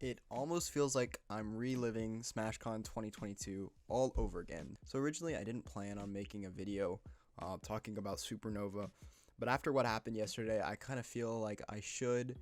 It almost feels like I'm reliving SmashCon 2022 all over again. So originally I didn't plan on making a video talking about Supernova, but after what happened yesterday, I kind of feel like I should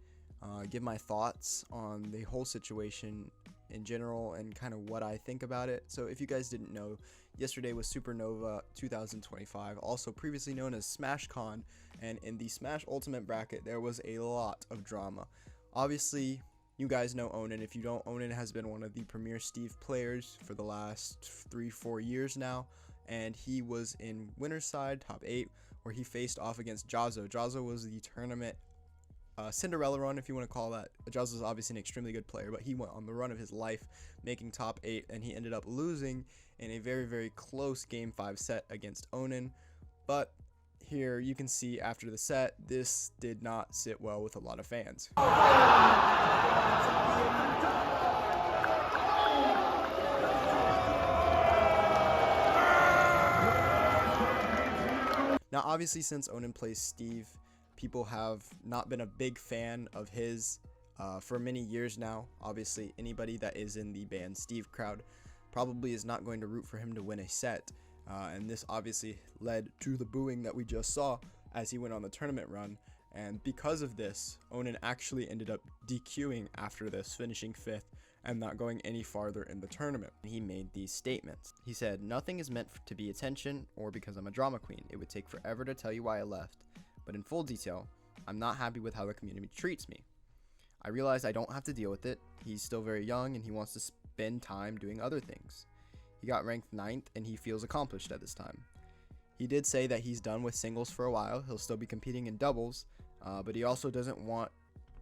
give my thoughts on the whole situation in general and kind of what I think about it. So if you guys didn't know, yesterday was Supernova 2025, also previously known as SmashCon, and in the Smash Ultimate bracket there was a lot of drama. Obviously, you guys know Onin. If you don't, Onin has been one of the premier Steve players for the last 3-4 years now, and he was in winner's side, top 8, where he faced off against Jazzo. Jazzo was the tournament Cinderella run, if you want to call that. Jazzo is obviously an extremely good player, but he went on the run of his life, making top 8, and he ended up losing in a very, very close Game 5 set against Onin. But here you can see after the set, this did not sit well with a lot of fans. Now obviously, since Onin plays Steve, people have not been a big fan of his for many years now. Obviously, anybody that is in the band Steve crowd probably is not going to root for him to win a set. And this obviously led to the booing that we just saw as he went on the tournament run. And because of this, Onin actually ended up DQing after this, finishing 5th and not going any farther in the tournament. He made these statements. He said, "Nothing is meant to be attention or because I'm a drama queen. It would take forever to tell you why I left. But in full detail, I'm not happy with how the community treats me. I realize I don't have to deal with it. He's still very young and he wants to spend time doing other things. He got ranked 9th and he feels accomplished at this time. He did say that he's done with singles for a while. He'll still be competing in doubles, but he also doesn't want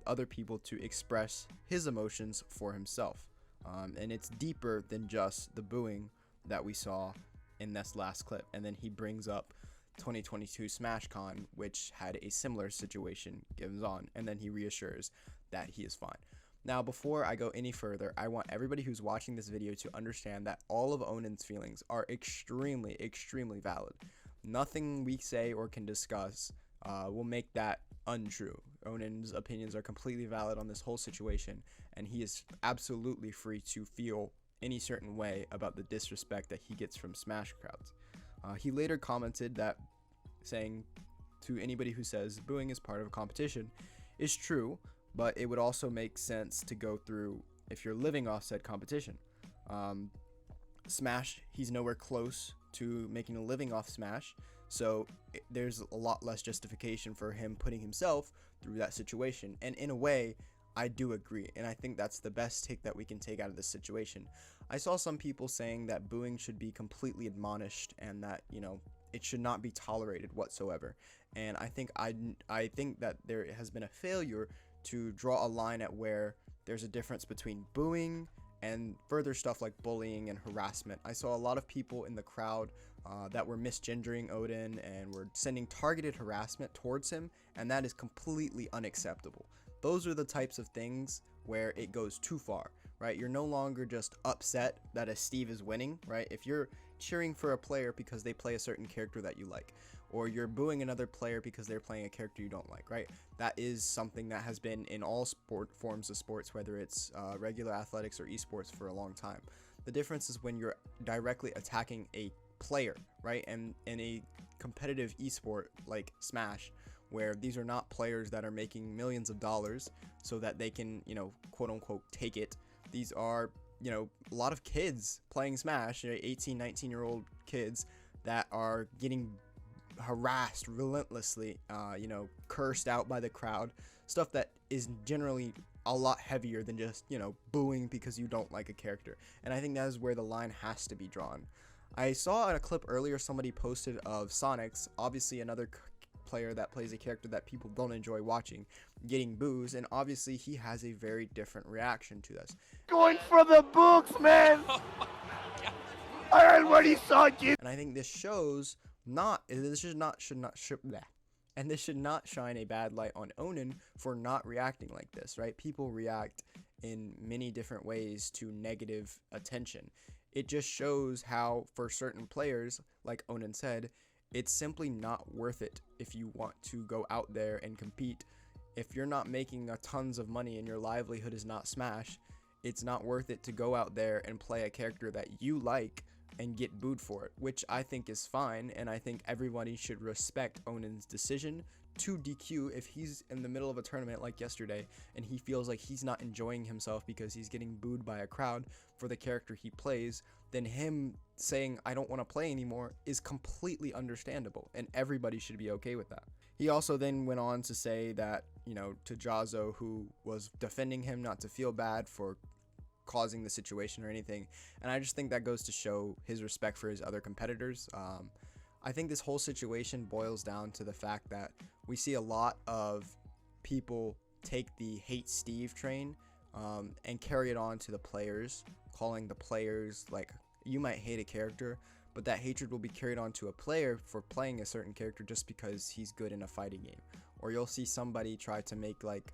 other people to express his emotions for himself. And it's deeper than just the booing that we saw in this last clip." And then he brings up 2022 SmashCon, which had a similar situation given on, and then he reassures that he is fine. Now, before I go any further, I want everybody who's watching this video to understand that all of Onin's feelings are extremely, extremely valid. Nothing we say or can discuss will make that untrue. Onin's opinions are completely valid on this whole situation, and he is absolutely free to feel any certain way about the disrespect that he gets from Smash crowds. He later commented that, saying to anybody who says booing is part of a competition is true, but it would also make sense to go through if you're living off said competition. Smash, he's nowhere close to making a living off Smash, so there's a lot less justification for him putting himself through that situation. And in a way, I do agree, and I think that's the best take that we can take out of this situation. I saw some people saying that booing should be completely admonished and that, it should not be tolerated whatsoever. And I think that there has been a failure to draw a line at where there's a difference between booing and further stuff like bullying and harassment. I saw a lot of people in the crowd that were misgendering Onin and were sending targeted harassment towards him, and that is completely unacceptable. Those are the types of things where it goes too far, right? You're no longer just upset that a Steve is winning, right? If you're cheering for a player because they play a certain character that you like, or you're booing another player because they're playing a character you don't like, right? That is something that has been in all forms of sports, whether it's regular athletics or esports, for a long time. The difference is when you're directly attacking a player, right? And in a competitive esport like Smash, where these are not players that are making millions of dollars so that they can, quote unquote, take it. These are, a lot of kids playing Smash, 18, 19-year-old kids that are getting harassed relentlessly, cursed out by the crowd, stuff that is generally a lot heavier than just, booing because you don't like a character. And I think that is where the line has to be drawn. I saw in a clip earlier somebody posted of Sonic's, obviously another player that plays a character that people don't enjoy watching, getting boos, and obviously he has a very different reaction to this. Going for the books, man! I already saw you! And I think this shows this should not shine a bad light on Onin for not reacting like this, right? People react in many different ways to negative attention. It just shows how, for certain players, like Onin said, it's simply not worth it if you want to go out there and compete. If you're not making tons of money and your livelihood is not Smash, it's not worth it to go out there and play a character that you like and get booed for it, which I think is fine, and I think everybody should respect Onin's decision to DQ if he's in the middle of a tournament like yesterday and he feels like he's not enjoying himself because he's getting booed by a crowd for the character he plays. Then him saying I don't want to play anymore is completely understandable, and everybody should be okay with that. He also then went on to say that, you know, to Jazo, who was defending him, not to feel bad for causing the situation or anything, and I just think that goes to show his respect for his other competitors. I think this whole situation boils down to the fact that we see a lot of people take the hate Steve train and carry it on to the players, calling the players, like, you might hate a character, but that hatred will be carried on to a player for playing a certain character just because he's good in a fighting game. Or you'll see somebody try to make like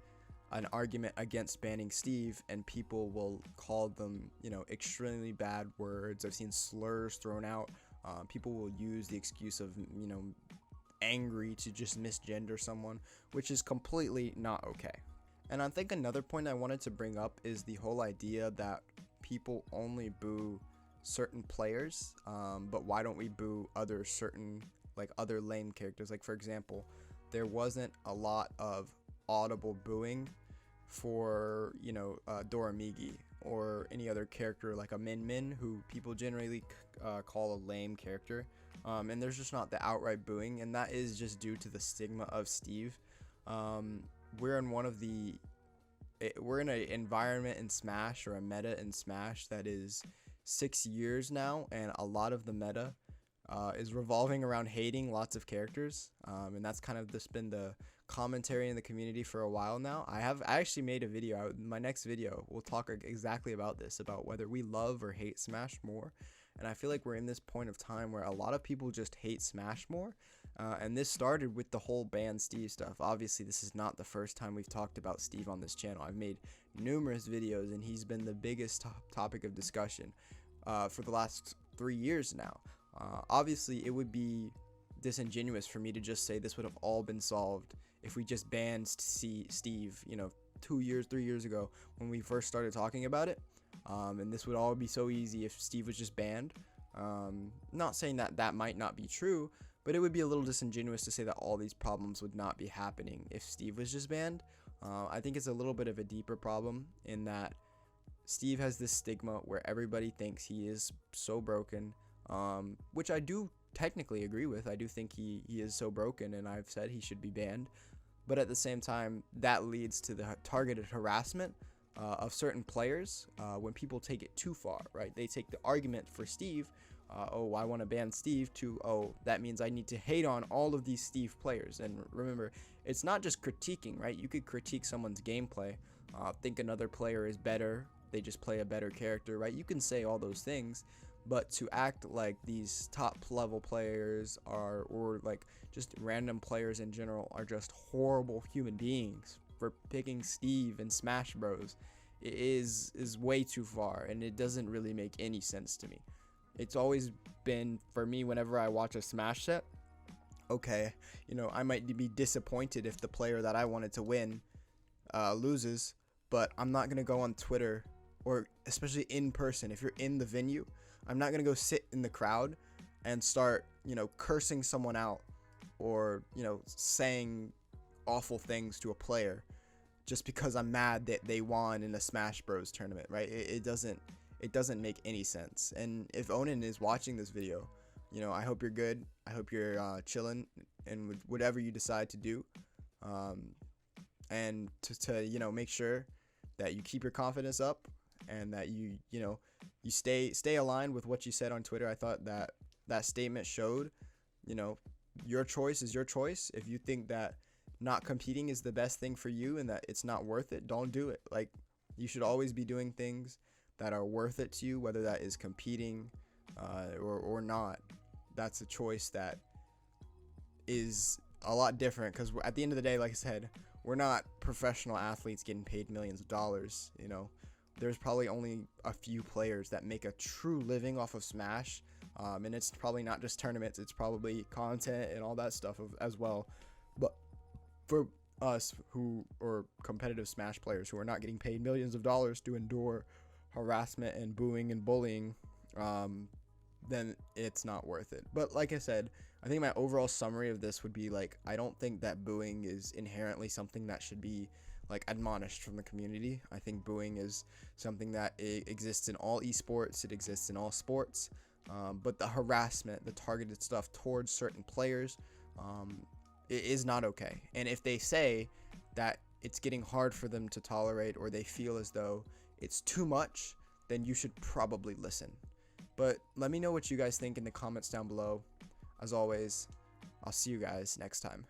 an argument against banning Steve and people will call them, you know, extremely bad words. I've seen slurs thrown out. People will use the excuse of, you know, angry to just misgender someone, which is completely not okay. And I think another point I wanted to bring up is the whole idea that people only boo certain players, but why don't we boo other other lame characters? Like, for example, there wasn't a lot of audible booing for, you know, Doramigi or any other character like a Min, who people generally call a lame character, and there's just not the outright booing, and that is just due to the stigma of Steve. We're in an environment in Smash, or a meta in Smash, that is 6 years now, and a lot of the meta is revolving around hating lots of characters, and that's kind of just been the commentary in the community for a while now. I actually made a video. My next video will talk exactly about this, about whether we love or hate Smash more, and I feel like we're in this point of time where a lot of people just hate Smash more, and this started with the whole ban Steve stuff. Obviously, this is not the first time we've talked about Steve on this channel. I've made numerous videos, and he's been the biggest topic of discussion for the last 3 years now. Obviously, it would be disingenuous for me to just say this would have all been solved if we just banned Steve, you know, 3 years ago when we first started talking about it, and this would all be so easy if Steve was just banned. Not saying that that might not be true, but it would be a little disingenuous to say that all these problems would not be happening if Steve was just banned. I think it's a little bit of a deeper problem in that Steve has this stigma where everybody thinks he is so broken, which I do technically agree with. I do think he is so broken, and I've said he should be banned. But at the same time, that leads to the targeted harassment of certain players when people take it too far, right? They take the argument for Steve, oh, I want to ban Steve, to, oh, that means I need to hate on all of these Steve players. And remember, it's not just critiquing, right? You could critique someone's gameplay, think another player is better, they just play a better character, right? You can say all those things, but to act like these top level players are, or like just random players in general, are just horrible human beings for picking Steve and Smash Bros is way too far, and it doesn't really make any sense to me. It's always been, for me, whenever I watch a Smash set, okay, you know, I might be disappointed if the player that I wanted to win loses, but I'm not gonna go on Twitter, or especially in person, if you're in the venue, I'm not gonna go sit in the crowd and start, you know, cursing someone out, or, you know, saying awful things to a player just because I'm mad that they won in a Smash Bros tournament, right? It doesn't make any sense. And if Onin is watching this video, you know, I hope you're good. I hope you're chilling and whatever you decide to do, and to you know, make sure that you keep your confidence up, and that you know, you stay aligned with what you said on Twitter. I thought that statement showed, you know, your choice is your choice. If you think that not competing is the best thing for you and that it's not worth it, don't do it. Like, you should always be doing things that are worth it to you, whether that is competing or not. That's a choice that is a lot different, because at the end of the day, like I said, we're not professional athletes getting paid millions of dollars. You know, there's probably only a few players that make a true living off of Smash, and it's probably not just tournaments, it's probably content and all that stuff as well. But for us who are competitive Smash players who are not getting paid millions of dollars to endure harassment and booing and bullying, then it's not worth it. But like I said, I think my overall summary of this would be like, I don't think that booing is inherently something that should be like admonished from the community. I think booing is something that exists in all esports, it exists in all sports. But the harassment, the targeted stuff towards certain players, it is not okay. And if they say that it's getting hard for them to tolerate, or they feel as though it's too much, then you should probably listen. But let me know what you guys think in the comments down below. As always, I'll see you guys next time.